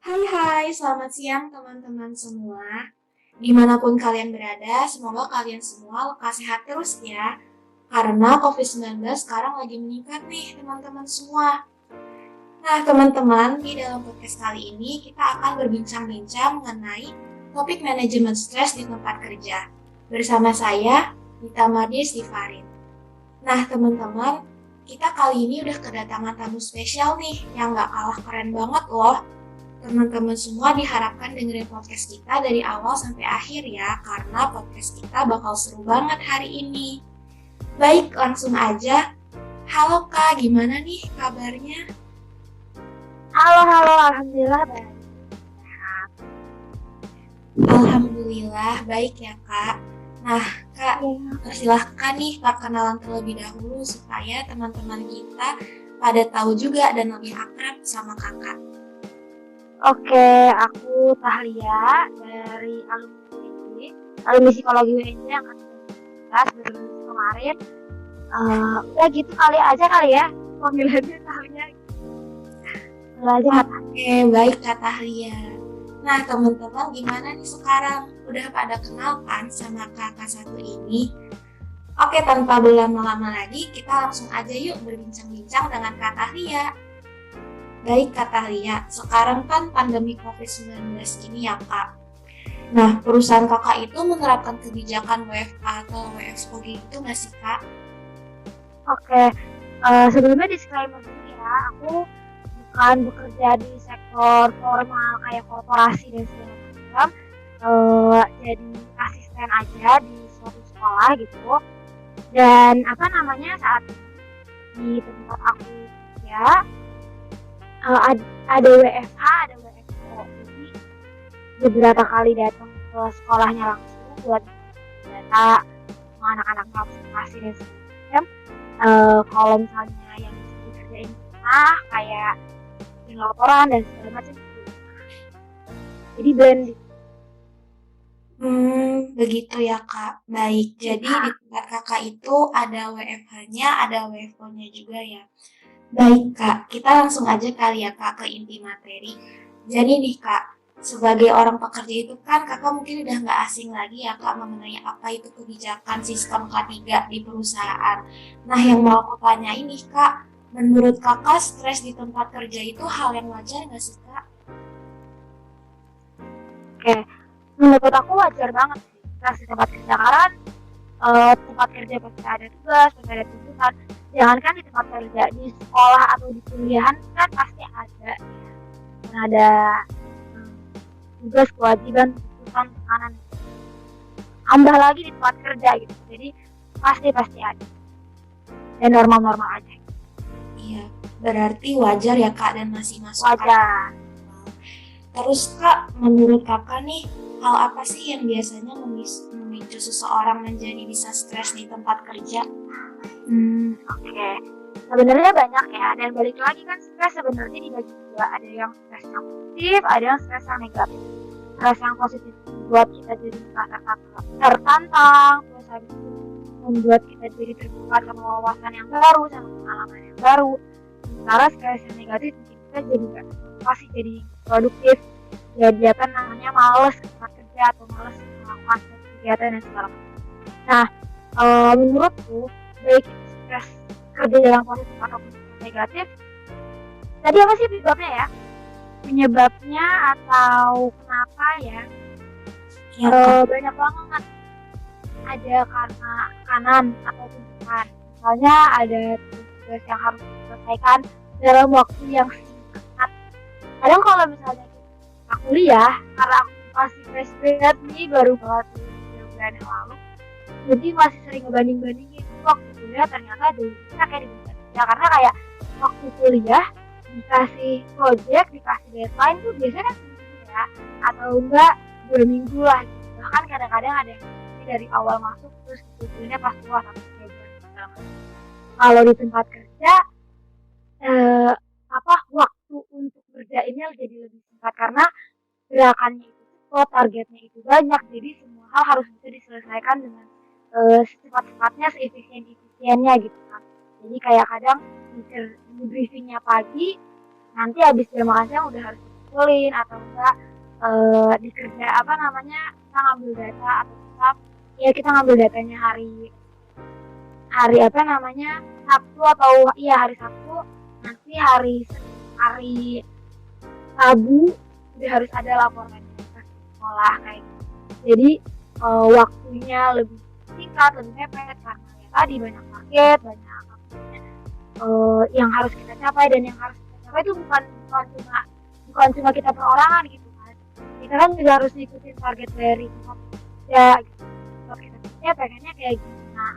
Hai, selamat siang teman-teman semua. Dimanapun kalian berada, semoga kalian semua lekas sehat terus ya. Karena COVID-19 sekarang lagi meningkat nih teman-teman semua. Nah teman-teman, di dalam podcast kali ini kita akan berbincang-bincang mengenai topik manajemen stres di tempat kerja. Bersama saya, Nita Madis Difarin. Nah teman-teman, kita kali ini udah kedatangan tamu spesial nih yang gak kalah keren banget loh. Teman-teman semua diharapkan dengerin podcast kita dari awal sampai akhir ya, karena podcast kita bakal seru banget hari ini. Baik, langsung aja. Halo Kak, gimana nih kabarnya? Halo, alhamdulillah baik. Alhamdulillah, baik ya Kak. Nah, Kak, Ya. silahkan nih perkenalan terlebih dahulu supaya teman-teman kita pada tahu juga dan lebih akrab sama Kakak. Oke, aku Tahlia dari alumni psikologi UNJ yang kelas berlulus kemarin. Udah gitu kali ya panggilannya Tahlia. Udah aja Kak. Oke, baik Kak Tahlia. Nah, teman-teman gimana nih sekarang? Udah pada kenal kan sama kakak satu ini? Oke, tanpa berlama-lama lagi, kita langsung aja yuk berbincang-bincang dengan Kak Tahlia. Baik Kak Tahlia, sekarang kan pandemi COVID-19 ini ya Kak. Nah, perusahaan kakak itu menerapkan kebijakan WFA atau WFO gitu nggak sih Kak? Oke, sebelumnya disclaimer dulu ya, aku bukan bekerja di sektor formal kayak korporasi dan segala macam. Jadi asisten aja di suatu sekolah gitu. Dan saat di tempat aku ya ada WFH, ada WFO. Jadi beberapa kali datang ke sekolahnya langsung buat data sama anak-anak observasi dan segala. Kalau misalnya yang bisa dikerjain di rumah kayak bikin laporan dan segala macam gitu. Jadi blended. Begitu ya Kak. Baik, jadi di tempat kakak itu ada WFH-nya, ada WFO-nya juga ya. Baik Kak, kita langsung aja kali ya Kak ke inti materi. Jadi nih Kak, sebagai orang pekerja itu kan kakak mungkin udah nggak asing lagi ya Kak mengenai apa itu kebijakan sistem K3 di perusahaan. Nah yang mau aku tanya ini Kak, menurut kakak stres di tempat kerja itu hal yang wajar nggak sih Kak? Oke, menurut aku wajar banget sih di tempat kerja karena tempat kerja pasti ada tugas, pasti ada tuntutan. Jangankan di tempat kerja, di sekolah atau di kuliahan kan pasti ada ada tugas, kewajiban, tuntutan, tekanan. Tambah lagi di tempat kerja gitu. Jadi pasti ada. Dan normal-normal aja. Iya, berarti wajar ya Kak dan masih masuk Wajar. Terus Kak, menurut Kakak nih, hal apa sih yang biasanya memicu seseorang menjadi bisa stres di tempat kerja? Oke. Sebenarnya banyak ya, dan balik lagi kan stres sebenarnya dibagi dua. Ada yang stres yang positif, ada yang stres yang negatif. Stres yang positif membuat kita jadi merasa tertantang, terus habis itu membuat kita jadi terbuka sama wawasan yang baru, sama pengalaman yang baru. Sementara stres yang negatif bikin kita jadi nggak motivasi, jadi produktif, jadi namanya males ke tempat kerja atau males melakukan kegiatan dan segala macam. Nah, menurutku baik itu stres kerja yang positif atau negatif, tadi apa sih penyebabnya ya? Penyebabnya atau kenapa ya? Banyak banget, ada karena kanan atau tuntutan. Misalnya ada tugas yang harus diselesaikan dalam waktu yang singkat. Kadang kalau misalnya aku kuliah, karena aku masih fresh grad nih, baru banget 3 bulan yang lalu, jadi masih sering ngebanding-bandingin waktu kuliah ternyata bisa kayak di kerja. Karena kayak waktu kuliah dikasih project, dikasih deadline tuh biasanya kan ya, atau enggak 2 minggu lah gitu. Bahkan kadang-kadang ada yang dari awal masuk terus sebetulnya pas keluar atau 3 bulan segala macam. Kalau di tempat kerja waktu untuk kerjainnya jadi lebih singkat karena gerakannya itu cepat, targetnya itu banyak, jadi semua hal harus bisa diselesaikan dengan secepat-cepatnya, seefisien-efisiennya gitu kan. Jadi kayak kadang di briefingnya pagi, nanti habis jam makan siang udah harus ngumpulin atau enggak di kerja kita ngambil data atau kita ngambil datanya hari Sabtu atau hari Sabtu, nanti hari Rabu udah harus ada laporan ke sekolah kayak gitu. Jadi waktunya lebih singkat, lebih mepet karena ya tadi banyak target, banyak yang harus kita capai, dan yang harus kita capai itu bukan cuma kita perorangan gitu kan. Kita kan juga harus ikutin target dari tempat kerja gitu. Tempat kita kerja pengennya kayak gitu. Nah,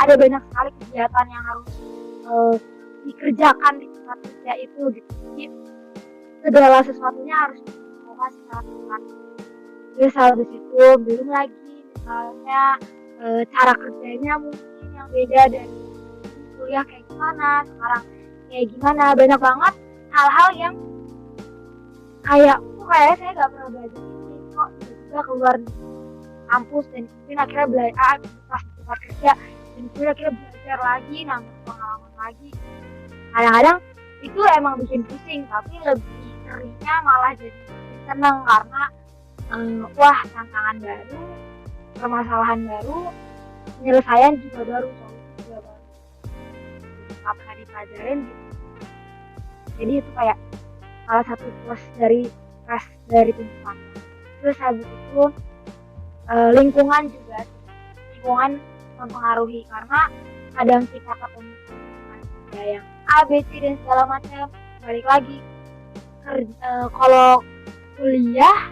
ada banyak sekali kegiatan yang harus dikerjakan di tempat kerja itu gitu. Jadi segala sesuatunya harus dilakukan secara tepat. Terus habis itu belum lagi misalnya cara kerjanya mungkin yang beda dari kuliah kayak gimana, sekarang kayak gimana. Banyak banget hal-hal yang kayak saya gak pernah belajar ini kok tiba-tiba keluar kampus dan mungkin akhirnya belajar pas tempat kerja dan kemudian akhirnya belajar lagi, nambah pengalaman lagi. Kadang-kadang itu emang bikin pusing, tapi lebih seringnya malah jadi seneng karena tantangan baru, permasalahan baru, penyelesaian juga baru, solusi juga baru, gak pernah dipelajarin gitu. Jadi itu kayak salah satu plus dari tuntutan. Terus habis itu lingkungan mempengaruhi, karena kadang kita ketemu dengan yang A, B, C dan segala macam. Balik lagi kalau kuliah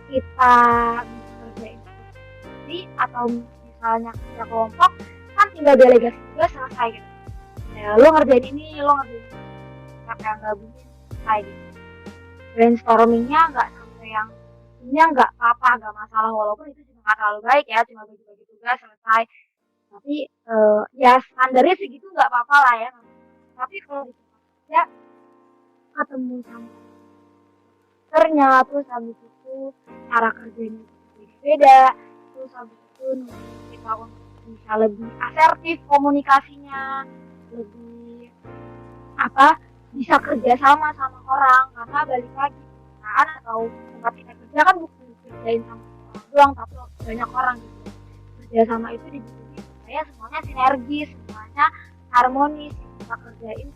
kita ngerjain sendiri atau misalnya kerja kelompok kan tinggal delegasi juga selesai gitu. Ya, lo ngerjain ini, siapa yang gabungin selesai gitu. Brainstormingnya nggak sampai yang ini nggak apa-apa, nggak masalah, walaupun itu juga nggak terlalu baik ya, cuma bagi-bagi tugas selesai. Tapi ya standarnya segitu nggak apa-apa lah ya. Tapi kalau di tempat kerja ketemu sama ternyata, terus habis itu cara kerjanya beda, terus habis itu kita untuk bisa lebih asertif komunikasinya, lebih bisa kerja sama orang, karena balik lagi perusahaan atau tempat kita kerja kan bukan kerjain sama orang doang, tapi banyak orang gitu. Kerja sama itu dibutuhin supaya semuanya sinergis, semuanya harmonis, kita kerjain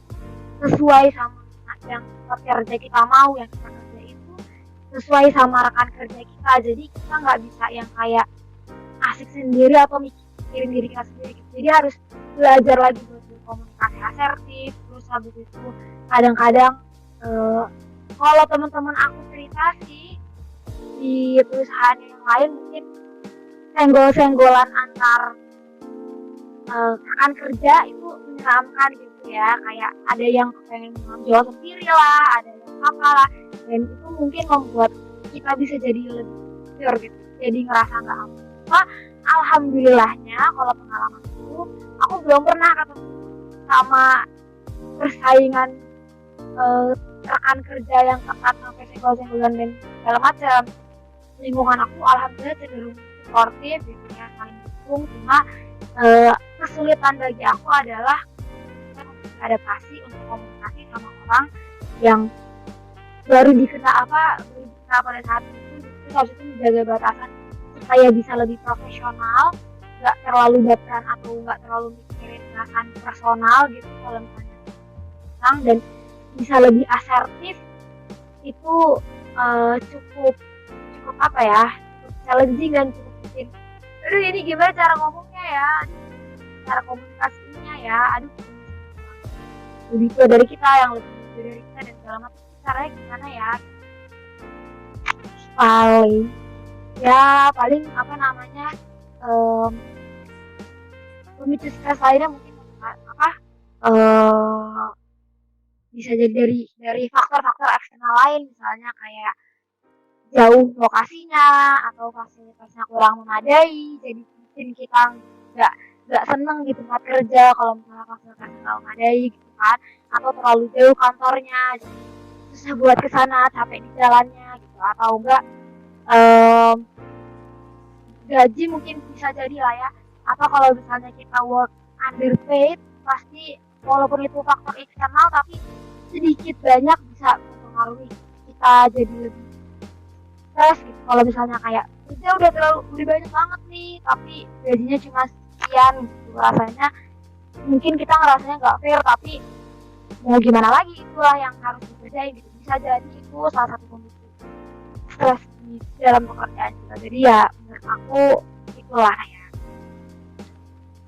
sesuai sama yang tempat kerja kita mau, yang kita kerjain itu sesuai sama rekan kerja kita. Jadi kita nggak bisa yang kayak asik sendiri atau mikirin diri kita sendiri gitu. Jadi harus belajar lagi buat komunikasi asertif. Terus habis itu kadang-kadang kalau teman-teman aku cerita sih di perusahaan yang lain mungkin senggol-senggolan antar rekan kerja itu menyeramkan gitu ya, kayak ada yang pengen menjual sendiri lah, ada yang apalah, dan itu mungkin membuat kita bisa jadi lebih secure gitu, jadi ngerasa nggak aman. Alhamdulillahnya kalau pengalaman itu aku belum pernah ketemu sama persaingan rekan kerja yang ketat sampai senggol-senggolan dan segala macam. Lingkungan aku alhamdulillah cenderung sportif gitu ya, saling dukung. Cuma kesulitan bagi aku adalah adaptasi untuk komunikasi sama orang yang baru dikenal pada saat itu. Terus habis itu menjaga batasan supaya bisa lebih profesional, nggak terlalu baperan atau nggak terlalu mikirin perasaan personal gitu kalau misalnya orang, dan bisa lebih asertif. Itu cukup challenging dan cukup bikin ini gimana cara ngomongnya ya, cara komunikasinya ya, lebih tua dari kita, yang lebih tua dari kita dan segala macam, caranya gimana ya. Paling pemicu stres lainnya mungkin bisa jadi dari faktor-faktor eksternal lain, misalnya kayak jauh lokasinya atau fasilitasnya kurang memadai, jadi bikin kita nggak seneng di tempat kerja kalau misalnya fasilitasnya nggak memadai gitu kan, atau terlalu jauh kantornya, jadi susah buat kesana, capek di jalannya gitu, atau enggak gaji mungkin bisa jadi lah ya, atau kalau misalnya kita work underpaid, pasti walaupun itu faktor eksternal tapi sedikit banyak bisa mempengaruhi. kita jadi lebih stres gitu. Kalau misalnya kayak kerja udah banyak banget nih tapi gajinya cuma sekian gitu, rasanya mungkin kita ngerasanya nggak fair, tapi mau gimana lagi, itulah yang harus dikerjain gitu. Bisa jadi itu salah satu pemicu stres di dalam pekerjaan juga. Jadi ya menurut aku itulah ya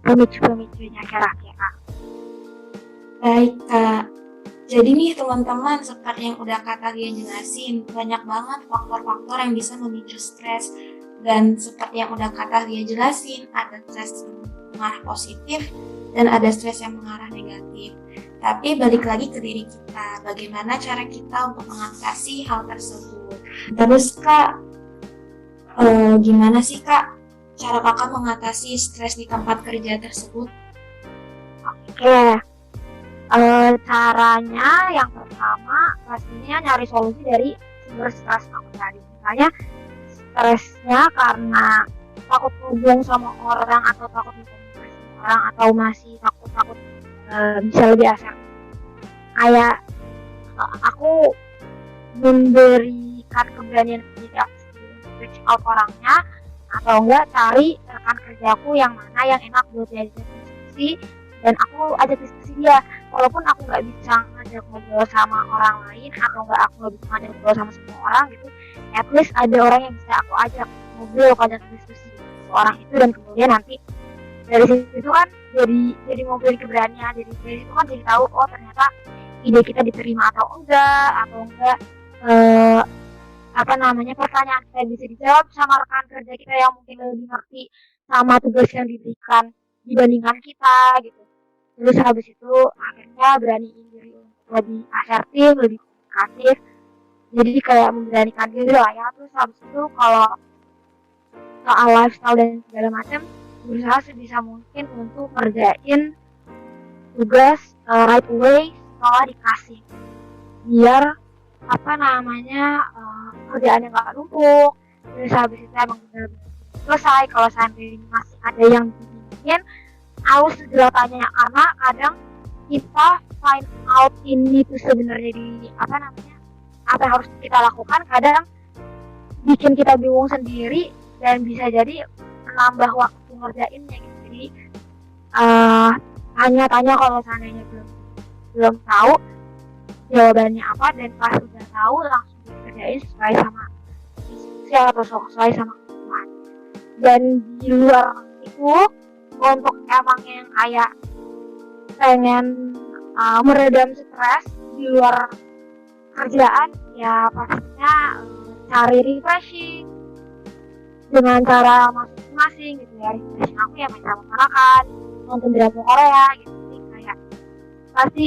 pemicu-pemicunya kira-kira. Baik Kak, jadi nih teman-teman, seperti yang udah Kak Talia jelasin, banyak banget faktor-faktor yang bisa memicu stres. Dan seperti yang udah Kak Talia jelasin, ada stres yang mengarah positif dan ada stres yang mengarah negatif. Tapi balik lagi ke diri kita, bagaimana cara kita untuk mengatasi hal tersebut. Terus Kak, gimana sih Kak cara Kakak mengatasi stres di tempat kerja tersebut? Oke, caranya yang pertama pastinya nyari solusi dari sumber stres aku tadi. Misalnya stresnya karena takut hubung sama orang atau takut berkomunikasi sama orang atau masih takut bisa lebih asertif. Kayak aku memberikan keberanian diri aku sendiri untuk reach out orangnya, atau enggak cari rekan kerjaku yang mana yang enak buat diajak diskusi dan aku ajak diskusi dia, walaupun aku nggak bisa ngajak ngobrol sama orang lain atau aku nggak bisa ngajak ngobrol sama semua orang gitu, at least ada orang yang bisa aku ajak ngobrol, aku ajak diskusi orang itu, dan kemudian nanti dari situ kan jadi ngobrolin keberanian, jadi dari situ kan jadi tahu oh ternyata ide kita diterima atau enggak pertanyaan kita bisa dijawab sama rekan kerja kita yang mungkin lebih ngerti sama tugas yang diberikan dibandingkan kita gitu. Terus habis itu akhirnya beraniin diri untuk lebih asertif, lebih komunikatif, jadi kayak memberanikan diri lah ya. Terus habis itu kalau soal lifestyle dan segala macam, berusaha sebisa mungkin untuk ngerjain tugas right away setelah dikasih, biar kerjaannya nggak numpuk. Terus habis itu emang benar-benar selesai. Kalau seandainya masih ada yang dibikin, harus segera tanya, karena kadang kita find out ini tuh sebenarnya di apa yang harus kita lakukan, kadang bikin kita bingung sendiri dan bisa jadi menambah waktu ngerjainnya gitu. Jadi tanya-tanya kalau seandainya belum tahu jawabannya apa, dan pas udah tahu langsung dikerjain sesuai sama instruksi atau sesuai sama kebutuhan. Dan di luar itu, untuk emang yang kayak pengen meredam stres di luar kerjaan, ya pastinya cari refreshing dengan cara masing-masing gitu ya. Refreshing aku ya main sama makan, nonton drama Korea gitu. Jadi kayak pasti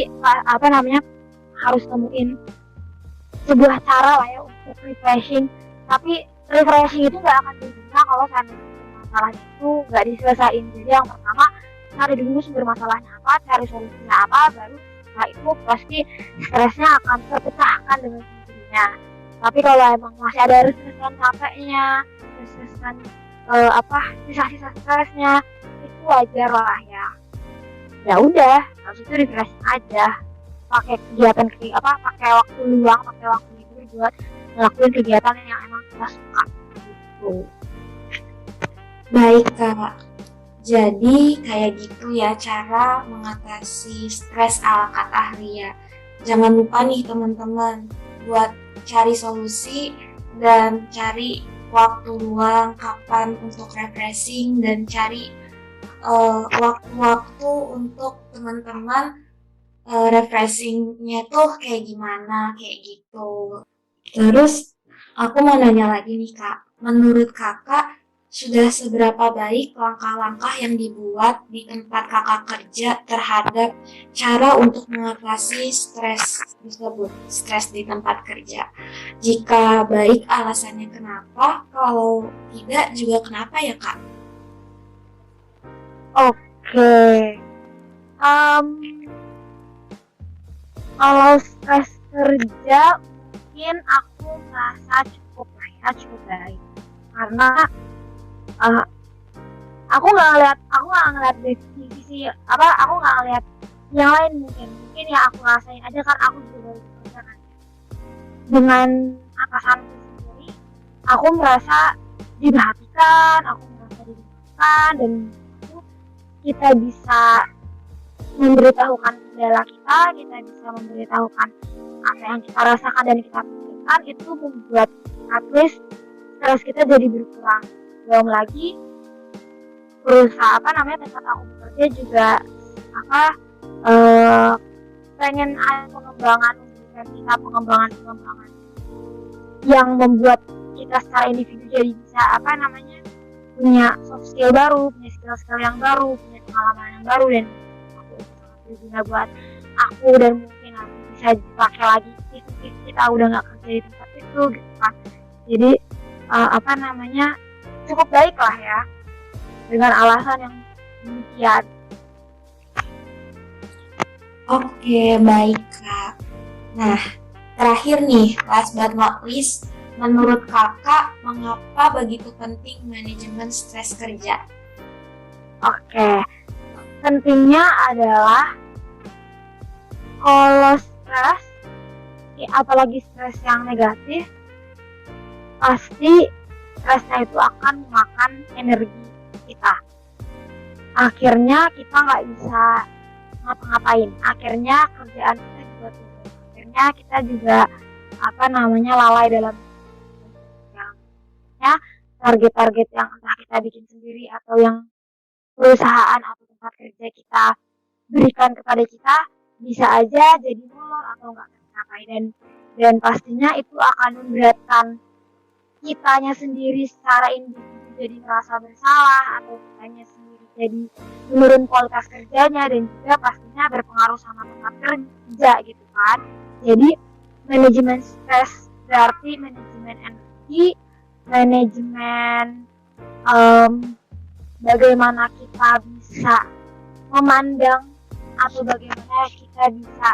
harus nemuin sebuah cara lah ya untuk refreshing. Tapi refreshing itu nggak akan berguna kalau masalahnya itu nggak diselesain. Jadi yang pertama, cari dulu sumber masalahnya apa, cari solusinya apa, baru setelah itu pasti stresnya akan terpecahkan dengan sendirinya. Tapi kalau emang masih ada resistensi capeknya, resistensi sisa-sisa stresnya, itu wajar lah ya. Ya udah, harus itu refreshing aja. Pakai pakai waktu luang, pakai waktu libur buat ngelakuin kegiatan yang emang kita suka gitu. Baik Kak, jadi kayak gitu ya cara mengatasi stres ala Kak Tahlia. Jangan lupa nih teman-teman buat cari solusi dan cari waktu luang kapan untuk refreshing, dan cari waktu-waktu untuk teman-teman refreshingnya tuh kayak gimana, kayak gitu. Terus aku mau nanya lagi nih Kak, menurut Kakak sudah seberapa baik langkah-langkah yang dibuat di tempat Kakak kerja terhadap cara untuk mengatasi stres tersebut, stres di tempat kerja? Jika baik, alasannya kenapa? Kalau tidak juga kenapa ya Kak? Oke. Kalau stres kerja mungkin aku merasa cukup baik, karena aku nggak ngeliat divisi aku nggak ngeliat yang lain. Mungkin ya aku rasain aja kan, aku juga baru bekerja kan. dengan atasanku sendiri, aku merasa diperhatikan, aku merasa didengarkan, dan kita bisa memberitahukan kendala kita bisa memberitahukan apa yang kita rasakan dan kita pikirkan, itu membuat at least stres kita jadi berkurang. Belum lagi tempat aku bekerja juga pengen ada pengembangan yang membuat kita secara individu jadi bisa punya soft skill baru, punya skill yang baru, punya pengalaman yang baru, dan aku sangat berguna buat aku, dan mungkin aku bisa dipakai lagi if kita udah nggak kerja di tempat itu gitu kan. Jadi cukup baik lah ya dengan alasan yang demikian. Oke, baik Kak. Nah, terakhir nih, last but not least, menurut Kakak, mengapa begitu penting manajemen stres kerja? Oke, pentingnya adalah kalau stres, apalagi stres yang negatif, pasti stresnya itu akan memakan energi kita. Akhirnya kita nggak bisa ngapa-ngapain, akhirnya kerjaan kita juga turun, akhirnya kita juga lalai dalam target-target yang entah kita bikin sendiri atau yang perusahaan atau tempat kerja kita berikan kepada kita bisa aja jadi molor atau nggak tercapai, dan pastinya itu akan memberatkan kitanya sendiri secara individu, jadi merasa bersalah, atau kitanya sendiri jadi menurun kualitas kerjanya, dan juga pastinya berpengaruh sama tempat kerja gitu kan. Jadi manajemen stres berarti manajemen energi, manajemen bagaimana kita bisa memandang atau bagaimana kita bisa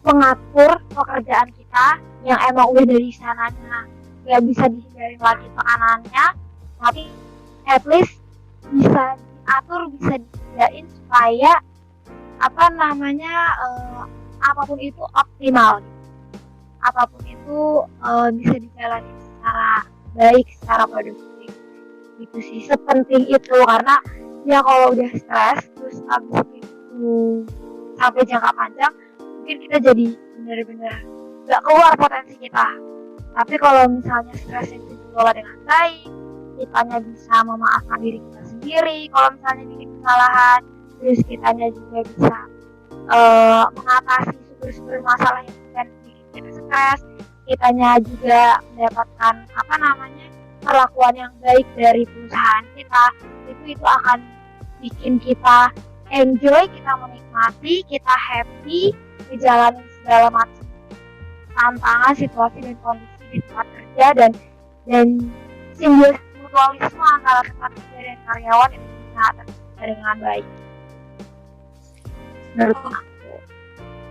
mengatur pekerjaan kita yang emang udah dari sananya nggak bisa dihindarin lagi tekanannya, tapi at least bisa diatur, bisa dikerjain supaya apapun itu optimal, apapun itu bisa dijalani secara baik, secara produktif. Itu sih sepenting itu, karena ya kalau udah stres terus abis itu sampai jangka panjang mungkin kita jadi benar-benar nggak keluar potensi kita. Tapi kalau misalnya stres itu dikelola dengan baik, kitanya bisa memaafkan diri kita sendiri kalau misalnya bikin kesalahan, terus kitanya juga bisa mengatasi sumber-sumber masalah yang bikin kita stres, kitanya juga mendapatkan perlakuan yang baik dari perusahaan kita, itu akan bikin kita enjoy, kita menikmati, kita happy menjalani segala macam tantangan, situasi dan kondisi di tempat kerja, dan simbiosis mutualisme antara tempat kerja dan karyawan itu bisa tercipta dengan baik. Menurut aku.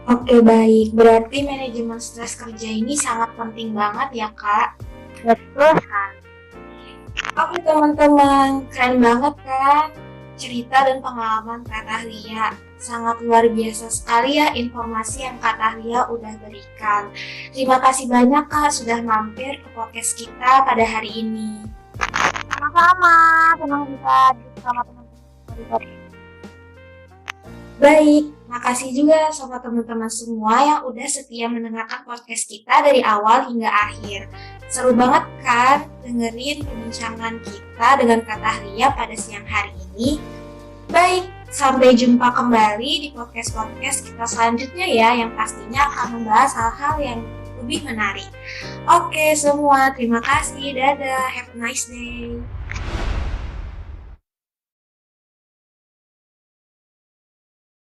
Oke, baik. Berarti manajemen stres kerja ini sangat penting banget ya Kak. Betul sekali. Oke teman-teman, keren banget kan cerita dan pengalaman Kak Tahlia. Sangat luar biasa sekali ya informasi yang Kak Tahlia udah berikan. Terima kasih banyak Kak sudah mampir ke podcast kita pada hari ini. Sama-sama, senang bisa bersama teman-teman di podcast. Baik, makasih juga sama teman-teman semua yang udah setia mendengarkan podcast kita dari awal hingga akhir. Seru banget kan dengerin perbincangan kita dengan Kak Tahlia pada siang hari ini. Baik, sampai jumpa kembali di podcast-podcast kita selanjutnya ya, yang pastinya akan membahas hal-hal yang lebih menarik. Oke semua, terima kasih. Dadah, have a nice day.